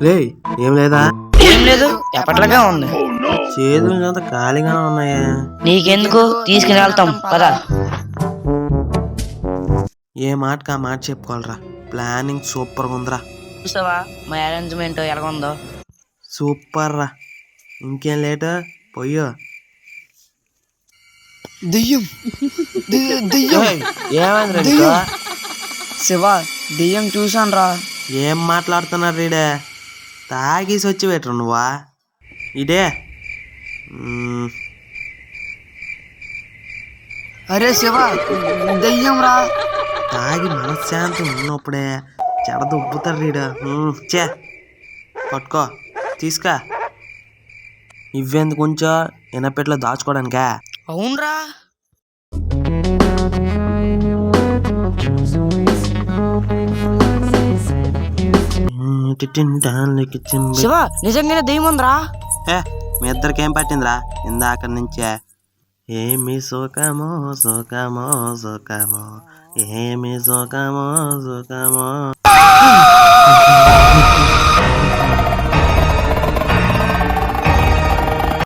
లే ఏం లేదా? ఏం లేదు, ఎప్పట్లాగే ఉంది. చేతులు అంత ఖాళీగానే ఉన్నాయా? నీకెందుకు, తీసుకుని వెళ్తాం పదా. ఏ మాటకి ఆ మాట చెప్పుకోవాలరా. ప్లానింగ్ సూపర్గా ఉందిరా. చూసావా మా అరేంజ్మెంట్ ఎలాగుందో? సూపర్ రా. ఇంకేం లేటు, పొయ్యో. దెయ్యం దెయ్యం ఏమైంది? దెయ్యం. శివ, దెయ్యం చూసాను రా. ఏం మాట్లాడుతున్నారు రీడే? తాగేసి వచ్చి పెట్టరు నువ్వా? ఇదే అరే శివ, దెయ్యం రా. తాగి మనశ్శాంతి ఉన్నప్పుడే చెడ దుబ్బుతారు రీడు. చే పట్టుకో, తీసుకా. ఇవ్వెందుకు కొంచెం ఎనపెట్లో దాచుకోవడానికా? అవునరా. శివ, నిజంగానే దెయ్యం ఉందిరా. మీ ఇద్దరికేం పట్టిందిరా ఇందాక నుంచే? ఏమి సుఖమో సుఖమో సుఖమో, ఏమి సుఖమో సుఖమో.